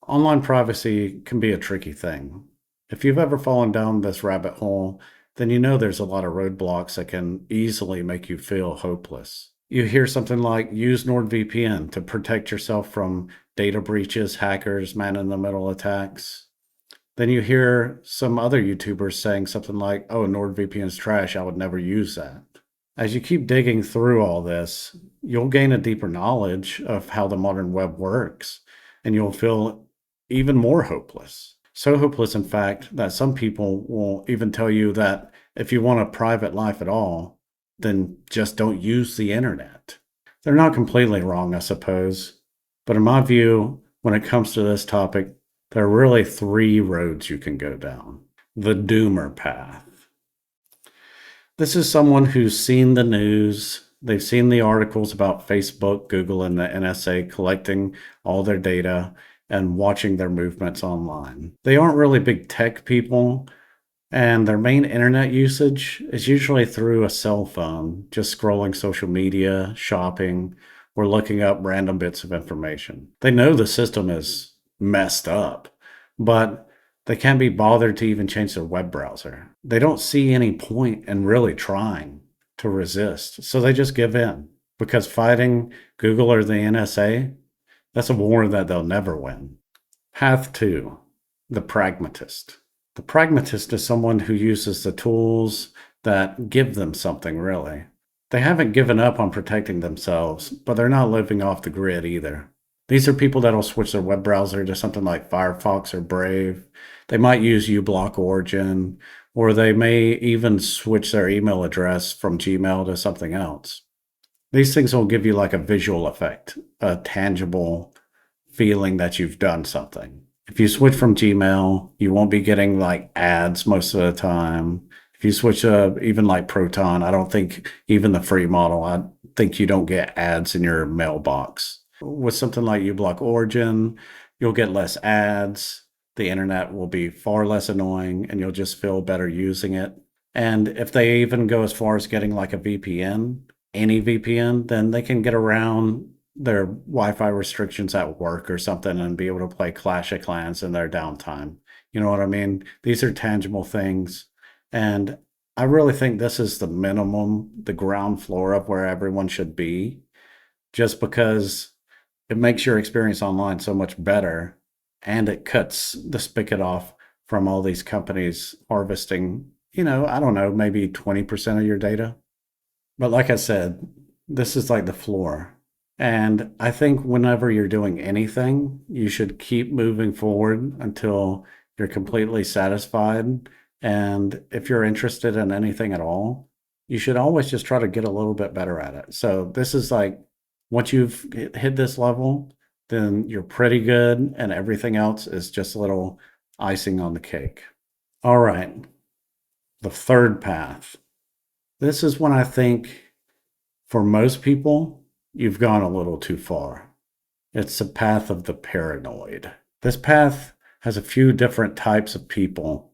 Online privacy can be a tricky thing. If you've ever fallen down this rabbit hole, then you know there's a lot of roadblocks that can easily make you feel hopeless. You hear something like use NordVPN to protect yourself from data breaches, hackers, man in the middle attacks. Then you hear some other YouTubers saying something like, oh, NordVPN is trash, I would never use that. As you keep digging through all this, you'll gain a deeper knowledge of how the modern web works, and you'll feel even more hopeless. So hopeless, in fact, that some people will even tell you that if you want a private life at all, then just don't use the internet. They're not completely wrong, I suppose. But in my view, when it comes to this topic, there are really three roads you can go down. The doomer path. This is someone who's seen the news. They've seen the articles about Facebook, Google, and the NSA collecting all their data and watching their movements online. They aren't really big tech people, and their main internet usage is usually through a cell phone, just scrolling social media, shopping, or looking up random bits of information. They know the system is messed up, but they can't be bothered to even change their web browser. They don't see any point in really trying to resist, so they just give in. Because fighting Google or the NSA, that's a war that they'll never win. Path 2, the pragmatist. The pragmatist is someone who uses the tools that give them something, really. They haven't given up on protecting themselves, but they're not living off the grid either. These are people that'll switch their web browser to something like Firefox or Brave. They might use uBlock Origin, or they may even switch their email address from Gmail to something else. These things will give you like a visual effect, a tangible feeling that you've done something. If you switch from Gmail, you won't be getting like ads most of the time. If you switch even like Proton, I don't think even the free model, I think you don't get ads in your mailbox. With something like uBlock Origin, you'll get less ads. The internet will be far less annoying and you'll just feel better using it. And if they even go as far as getting like a VPN, any VPN, then they can get around their Wi-Fi restrictions at work or something and be able to play Clash of Clans in their downtime. You know what I mean? These are tangible things. And I really think this is the minimum, the ground floor of where everyone should be, just because it makes your experience online so much better and it cuts the spigot off from all these companies harvesting, I don't know, maybe 20% of your data. But like I said, this is like the floor. And I think whenever you're doing anything, you should keep moving forward until you're completely satisfied. And if you're interested in anything at all, you should always just try to get a little bit better at it. So this is like, once you've hit this level, then you're pretty good, and everything else is just a little icing on the cake. All right, the third path. This is when I think for most people, you've gone a little too far. It's the path of the paranoid. This path has a few different types of people,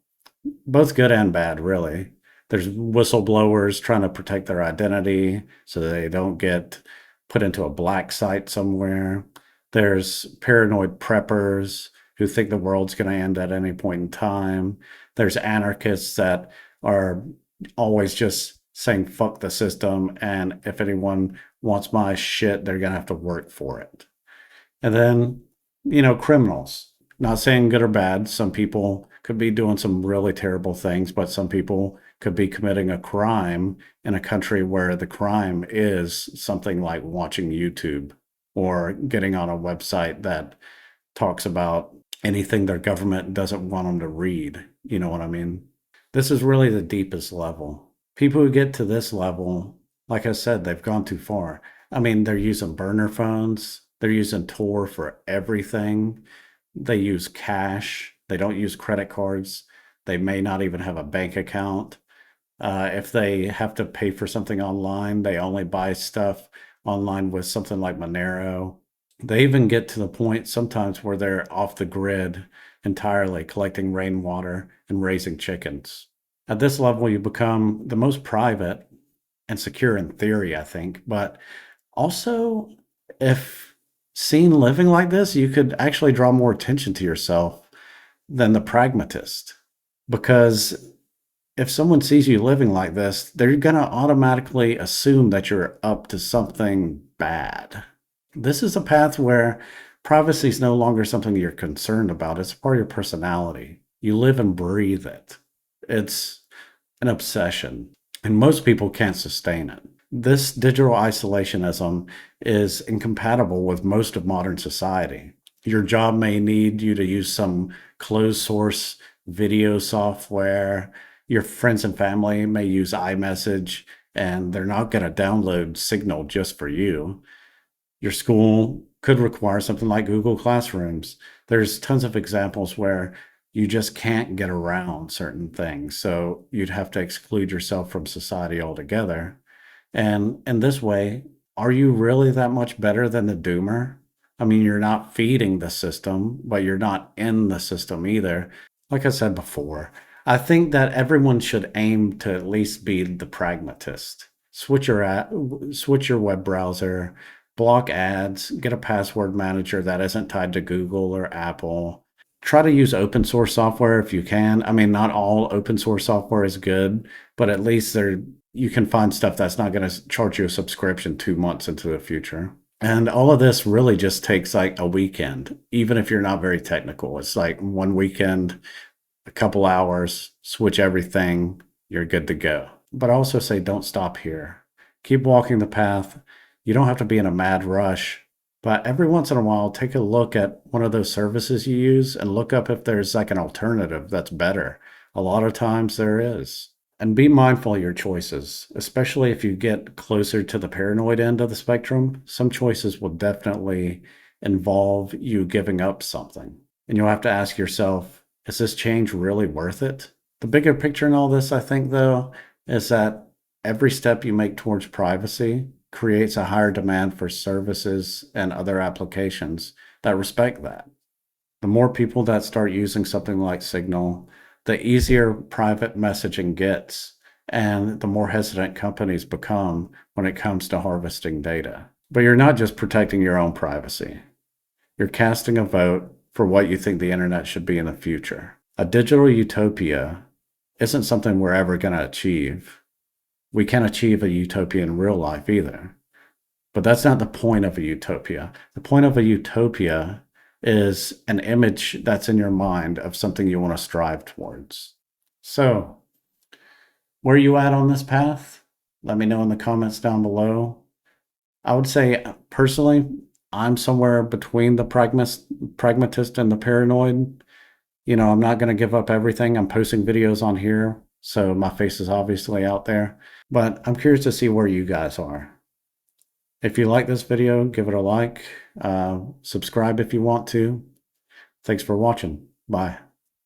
both good and bad, really. There's whistleblowers trying to protect their identity so they don't get put into a black site somewhere. There's paranoid preppers who think the world's going to end at any point in time. There's anarchists that are always just saying fuck the system, and if anyone wants my shit, they're going to have to work for it. And then, criminals. Not saying good or bad. Some people could be doing some really terrible things, but some people could be committing a crime in a country where the crime is something like watching YouTube or getting on a website that talks about anything their government doesn't want them to read. You know what I mean? This is really the deepest level. People who get to this level, like I said, they've gone too far. I mean, they're using burner phones. They're using Tor for everything. They use cash. They don't use credit cards. They may not even have a bank account. If they have to pay for something online, they only buy stuff online with something like Monero. They even get to the point sometimes where they're off the grid entirely, collecting rainwater and raising chickens. At this level, you become the most private and secure in theory, I think. But also, if Seen living like this, you could actually draw more attention to yourself than the pragmatist. Because if someone sees you living like this, they're going to automatically assume that you're up to something bad. This is a path where privacy is no longer something you're concerned about. It's part of your personality. You live and breathe it. It's an obsession, and most people can't sustain it. This digital isolationism is incompatible with most of modern society. Your job may need you to use some closed source video software. Your friends and family may use iMessage, and they're not going to download Signal just for you. Your school could require something like Google Classrooms. There's tons of examples where you just can't get around certain things. So you'd have to exclude yourself from society altogether. And in this way, are you really that much better than the doomer? I mean, you're not feeding the system, but you're not in the system either. Like I said before, I think that everyone should aim to at least be the pragmatist. Switch your web browser, block ads, get a password manager that isn't tied to Google or Apple. Try to use open source software if you can. I mean, not all open source software is good, but at least you can find stuff that's not going to charge you a subscription 2 months into the future. And all of this really just takes like a weekend, even if you're not very technical. It's like one weekend, a couple hours, switch everything, you're good to go. But I also say don't stop here. Keep walking the path. You don't have to be in a mad rush, but every once in a while, take a look at one of those services you use and look up if there's like an alternative that's better. A lot of times there is. And be mindful of your choices, especially if you get closer to the paranoid end of the spectrum. Some choices will definitely involve you giving up something. And you'll have to ask yourself, is this change really worth it? The bigger picture in all this, I think, though, is that every step you make towards privacy creates a higher demand for services and other applications that respect that. The more people that start using something like Signal, the easier private messaging gets, and the more hesitant companies become when it comes to harvesting data. But you're not just protecting your own privacy. You're casting a vote for what you think the internet should be in the future. A digital utopia isn't something we're ever going to achieve. We can't achieve a utopia in real life either. But that's not the point of a utopia. The point of a utopia is an image that's in your mind of something you want to strive towards. So, where are you at on this path? Let me know in the comments down below. I would say, personally, I'm somewhere between the pragmatist and the paranoid. You know, I'm not going to give up everything. I'm posting videos on here, so my face is obviously out there. But I'm curious to see where you guys are. If you like this video, give it a like. Subscribe if you want to. Thanks for watching. Bye.